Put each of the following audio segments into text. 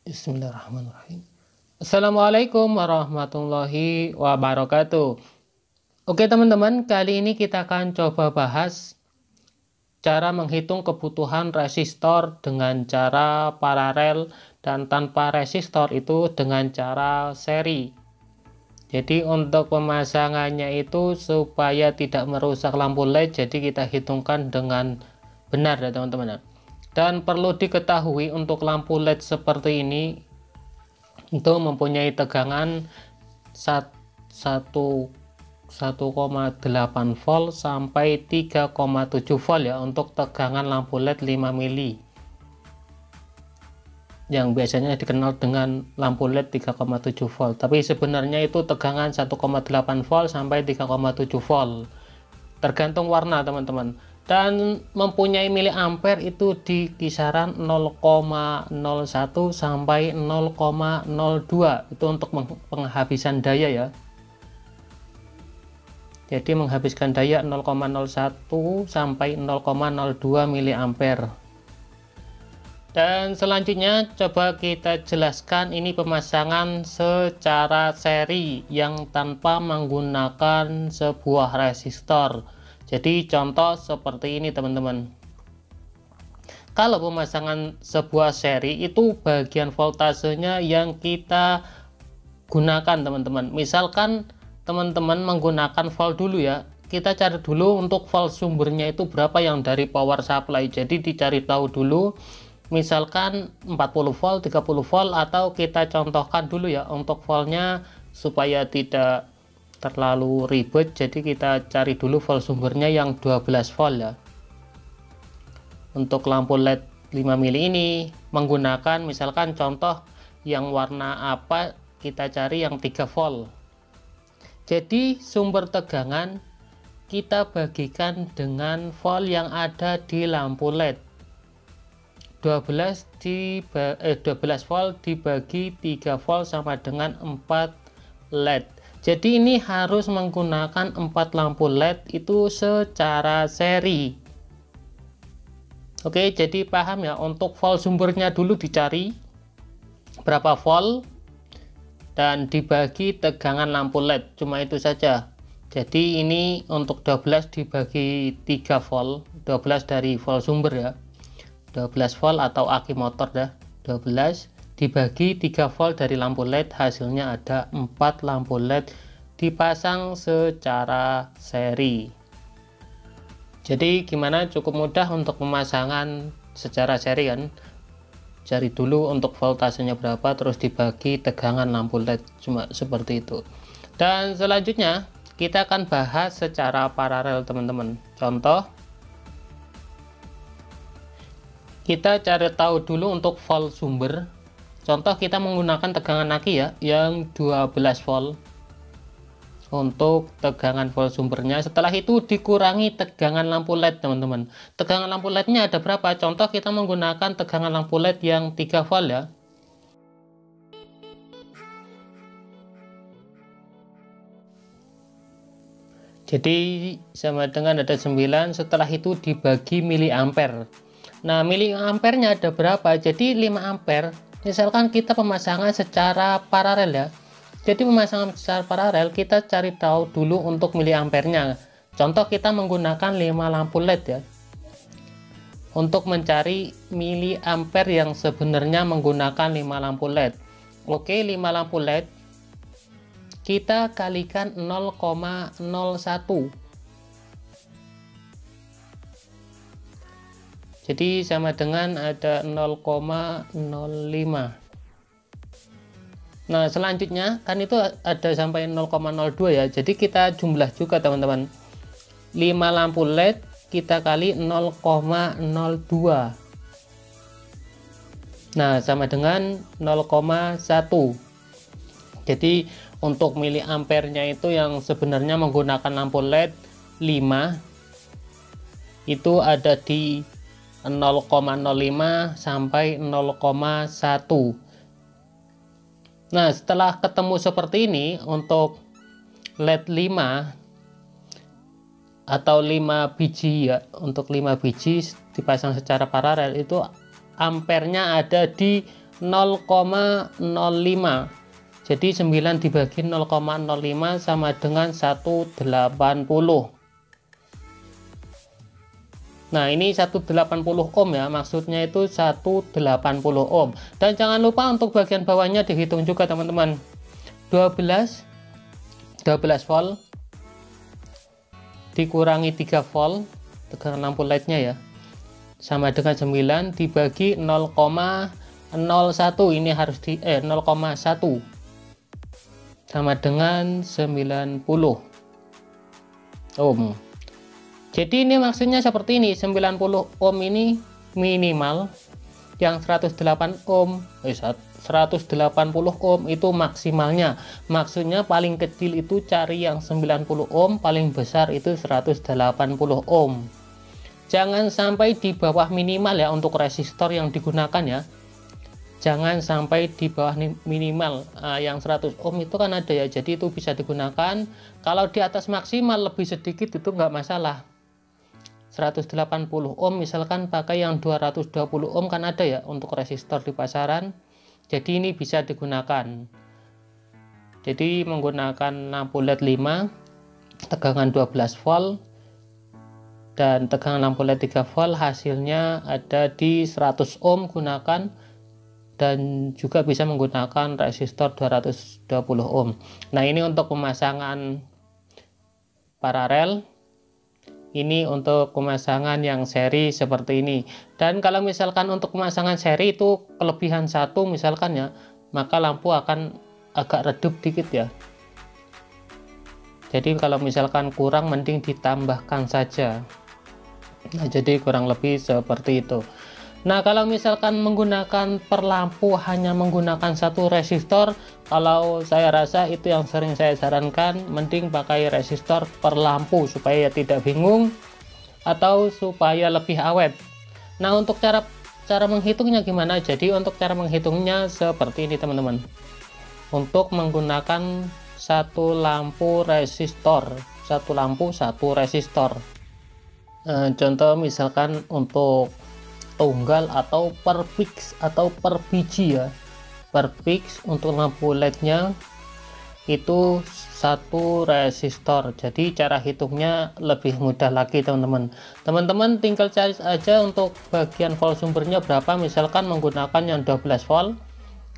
Bismillahirrahmanirrahim. Assalamualaikum warahmatullahi wabarakatuh. Oke teman-teman, kali ini kita akan coba bahas cara menghitung kebutuhan resistor dengan cara paralel dan tanpa resistor itu dengan cara seri. Jadi untuk pemasangannya itu supaya tidak merusak lampu LED, jadi kita hitungkan dengan benar ya teman-teman. Dan perlu diketahui untuk lampu LED seperti ini itu mempunyai tegangan 1,8 volt sampai 3,7 volt ya untuk tegangan lampu LED 5 mili yang biasanya dikenal dengan lampu LED 3,7 volt, tapi sebenarnya itu tegangan 1,8 volt sampai 3,7 volt tergantung warna teman-teman, dan mempunyai miliampere itu di kisaran 0,01 sampai 0,02 itu untuk penghabisan daya ya. Jadi menghabiskan daya 0,01 sampai 0,02 miliampere. Dan selanjutnya coba kita jelaskan ini pemasangan secara seri yang tanpa menggunakan sebuah resistor. Jadi contoh seperti ini teman-teman. Kalau pemasangan sebuah seri itu bagian voltasenya yang kita gunakan teman-teman. Misalkan teman-teman menggunakan volt dulu ya. Kita cari dulu untuk volt sumbernya itu berapa yang dari power supply. Jadi dicari tahu dulu. Misalkan 40 volt, 30 volt, atau kita contohkan dulu ya untuk voltnya supaya tidak terlalu ribet, jadi kita cari dulu volt sumbernya yang 12 volt ya. Untuk lampu LED 5 mili ini menggunakan misalkan contoh yang warna apa, kita cari yang 3 volt. Jadi sumber tegangan kita bagikan dengan volt yang ada di lampu LED. 12 volt dibagi 3 volt sama dengan 4 LED. Jadi ini harus menggunakan 4 lampu LED itu secara seri. Oke, jadi paham ya, untuk volt sumbernya dulu dicari berapa volt dan dibagi tegangan lampu LED, cuma itu saja. Jadi ini untuk 12 dibagi 3 volt, 12 dari volt sumber ya, 12 volt atau aki motor dah, 12 dibagi 3 volt dari lampu LED, hasilnya ada 4 lampu LED dipasang secara seri. Jadi gimana, cukup mudah untuk pemasangan secara seri kan. Cari dulu untuk voltasenya berapa, terus dibagi tegangan lampu LED, cuma seperti itu. Dan selanjutnya kita akan bahas secara paralel teman-teman. Contoh, kita cari tahu dulu untuk volt sumber. Contoh kita menggunakan tegangan aki ya yang 12 volt untuk tegangan volt sumbernya. Setelah itu dikurangi tegangan lampu LED teman-teman. Tegangan lampu LED-nya ada berapa? Contoh kita menggunakan tegangan lampu LED yang 3 volt ya. Jadi sama dengan ada 9, setelah itu dibagi miliampere. Nah, miliampernya ada berapa? Jadi 5 ampere. Misalkan kita pemasangan secara paralel ya. Jadi pemasangan secara paralel kita cari tahu dulu untuk miliampernya. Contoh kita menggunakan 5 lampu LED ya. Untuk mencari miliampere yang sebenarnya menggunakan 5 lampu LED. Oke, 5 lampu LED kita kalikan 0,01. Jadi sama dengan ada 0,05. Nah selanjutnya kan itu ada sampai 0,02 ya, jadi kita jumlah juga teman-teman. 5 lampu LED kita kali 0,02, nah sama dengan 0,1. Jadi untuk miliampernya itu yang sebenarnya menggunakan lampu LED 5 itu ada di 0,05 sampai 0,1. Nah setelah ketemu seperti ini untuk LED 5 atau 5 biji ya, untuk 5 biji dipasang secara paralel itu ampernya ada di 0,05. Jadi 9 dibagi 0,05 sama dengan 180. Nah, ini 180 ohm ya, maksudnya itu 180 ohm. Dan jangan lupa untuk bagian bawahnya dihitung juga teman-teman. 12 volt dikurangi 3 volt tegangan lampu LED-nya ya, sama dengan 9 dibagi 0,01, ini harus di 0,1 sama dengan 90 ohm. Jadi ini maksudnya seperti ini, 90 ohm ini minimal, yang 108 ohm 180 ohm itu maksimalnya. Maksudnya paling kecil itu cari yang 90 ohm, paling besar itu 180 ohm. Jangan sampai di bawah minimal ya untuk resistor yang digunakan ya. Jangan sampai di bawah minimal. Yang 100 ohm itu kan ada ya, jadi itu bisa digunakan. Kalau di atas maksimal lebih sedikit itu nggak masalah. 180 ohm misalkan pakai yang 220 ohm kan ada ya untuk resistor di pasaran. Jadi ini bisa digunakan. Jadi menggunakan lampu LED 5 tegangan 12 volt dan tegangan lampu LED 3 volt, hasilnya ada di 100 ohm gunakan, dan juga bisa menggunakan resistor 220 ohm. Nah, ini untuk pemasangan paralel. Ini untuk pemasangan yang seri seperti ini. Dan kalau misalkan untuk pemasangan seri itu kelebihan satu misalkan ya, maka lampu akan agak redup dikit ya. Jadi kalau misalkan kurang mending ditambahkan saja. Nah, jadi kurang lebih seperti itu. Nah, kalau misalkan menggunakan per lampu hanya menggunakan satu resistor, kalau saya rasa itu yang sering saya sarankan, mending pakai resistor per lampu supaya tidak bingung atau supaya lebih awet. Nah, untuk cara menghitungnya gimana? Jadi untuk cara menghitungnya seperti ini teman-teman. Untuk menggunakan satu lampu resistor, satu lampu satu resistor. Contoh misalkan untuk tunggal atau per fix atau per biji ya. Per fix untuk lampu LED-nya itu satu resistor. Jadi cara hitungnya lebih mudah lagi teman-teman. Teman-teman tinggal cari aja untuk bagian volt sumbernya berapa, misalkan menggunakan yang 12 volt.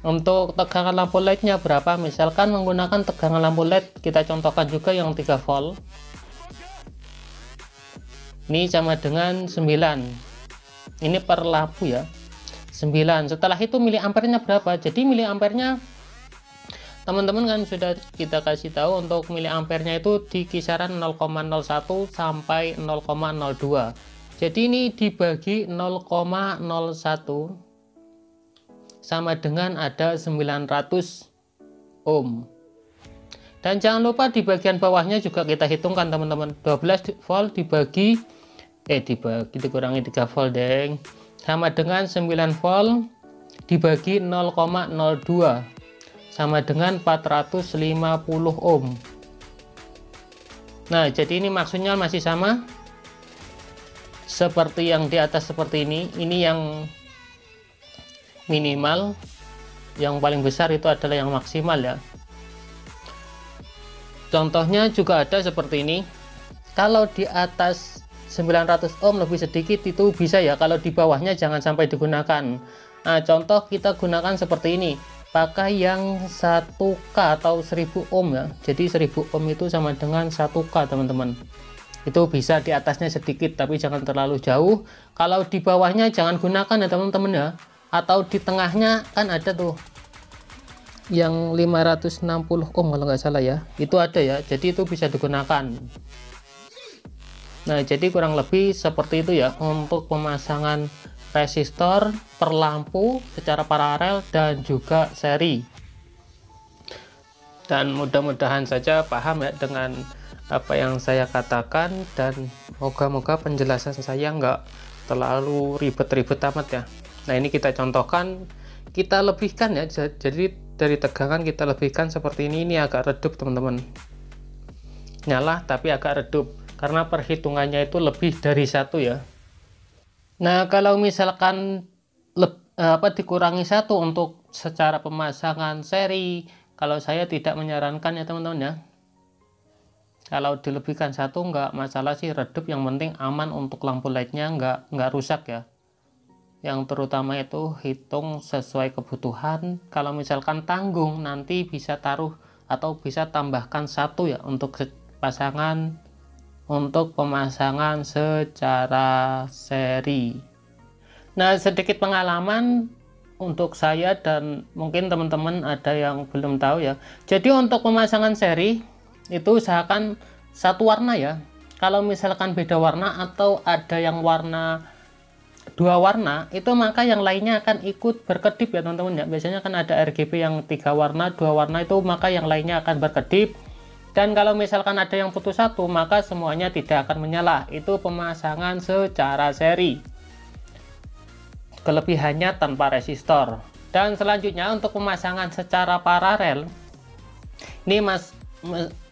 Untuk tegangan lampu LED-nya berapa, misalkan menggunakan tegangan lampu LED, kita contohkan juga yang 3 volt. Ini sama dengan 9. Ini per lampu ya, 9. Setelah itu miliampernya berapa? Jadi miliampernya teman-teman kan sudah kita kasih tahu, untuk miliampernya itu di kisaran 0,01 sampai 0,02. Jadi ini dibagi 0,01 sama dengan ada 900 ohm. Dan jangan lupa di bagian bawahnya juga kita hitungkan teman-teman. 12 volt dikurangi 3 volt deng, sama dengan 9 volt dibagi 0,02 sama dengan 450 ohm. Nah, jadi ini maksudnya masih sama seperti yang di atas seperti ini. Ini yang minimal, yang paling besar itu adalah yang maksimal ya. Contohnya juga ada seperti ini. Kalau di atas 900 ohm lebih sedikit itu bisa ya, kalau di bawahnya jangan sampai digunakan. Nah, contoh kita gunakan seperti ini, pakai yang 1K atau 1000 ohm ya. Jadi 1000 ohm itu sama dengan 1K teman-teman. Itu bisa di atasnya sedikit tapi jangan terlalu jauh. Kalau di bawahnya jangan gunakan ya teman-teman ya. Atau di tengahnya kan ada tuh yang 560 ohm kalau nggak salah ya, itu ada ya, jadi itu bisa digunakan. Nah, jadi kurang lebih seperti itu ya untuk pemasangan resistor per lampu secara paralel dan juga seri. Dan mudah-mudahan saja paham ya dengan apa yang saya katakan, dan moga-moga penjelasan saya nggak terlalu ribet-ribet amat ya. Nah, ini kita contohkan, kita lebihkan ya, jadi dari tegangan kita lebihkan seperti ini agak redup teman-teman, nyala tapi agak redup karena perhitungannya itu lebih dari satu ya. Nah, kalau misalkan dikurangi satu untuk secara pemasangan seri. Kalau saya tidak menyarankan ya teman-teman ya. Kalau dilebihkan satu nggak masalah sih, redup, yang penting aman untuk lampu LED-nya nggak rusak ya. Yang terutama itu hitung sesuai kebutuhan. Kalau misalkan tanggung, nanti bisa taruh atau bisa tambahkan satu ya untuk pemasangan secara seri. Nah, sedikit pengalaman untuk saya dan mungkin teman-teman ada yang belum tahu ya. Jadi untuk pemasangan seri itu usahakan satu warna ya. Kalau misalkan beda warna atau ada yang warna dua warna, itu maka yang lainnya akan ikut berkedip ya teman-teman ya. Biasanya kan ada RGB yang 3 warna, 2 warna, itu maka yang lainnya akan berkedip. Dan kalau misalkan ada yang putus satu, maka semuanya tidak akan menyala. Itu pemasangan secara seri. Kelebihannya tanpa resistor. Dan selanjutnya untuk pemasangan secara paralel, ini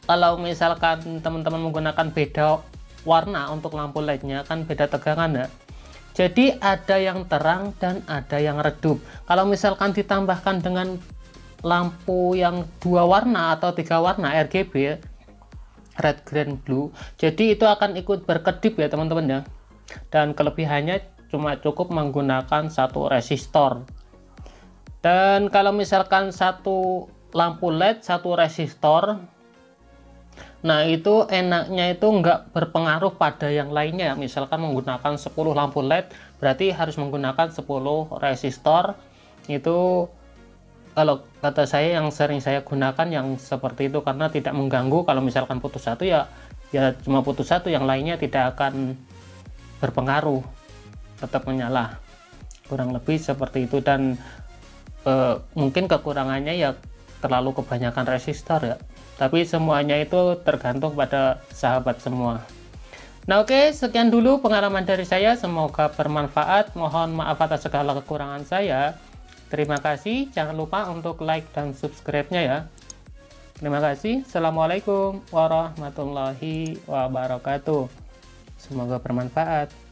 kalau misalkan teman-teman menggunakan beda warna untuk lampu LED-nya, kan beda tegangan ya. Jadi ada yang terang dan ada yang redup. Kalau misalkan ditambahkan dengan lampu yang 2 warna atau 3 warna RGB, red, green, blue, jadi itu akan ikut berkedip ya teman-teman ya. Dan kelebihannya cuma cukup menggunakan satu resistor. Dan kalau misalkan satu lampu LED, satu resistor, nah itu enaknya itu nggak berpengaruh pada yang lainnya. Misalkan menggunakan 10 lampu LED, berarti harus menggunakan 10 resistor. Itu kalau kata saya, yang sering saya gunakan yang seperti itu, karena tidak mengganggu. Kalau misalkan putus satu ya cuma putus satu, yang lainnya tidak akan berpengaruh, tetap menyala. Kurang lebih seperti itu. Dan mungkin kekurangannya ya terlalu kebanyakan resistor ya. Tapi semuanya itu tergantung pada sahabat semua. Nah oke, sekian dulu pengalaman dari saya, semoga bermanfaat. Mohon maaf atas segala kekurangan saya. Terima kasih, jangan lupa untuk like dan subscribe-nya ya. Terima kasih. Assalamualaikum warahmatullahi wabarakatuh. Semoga bermanfaat.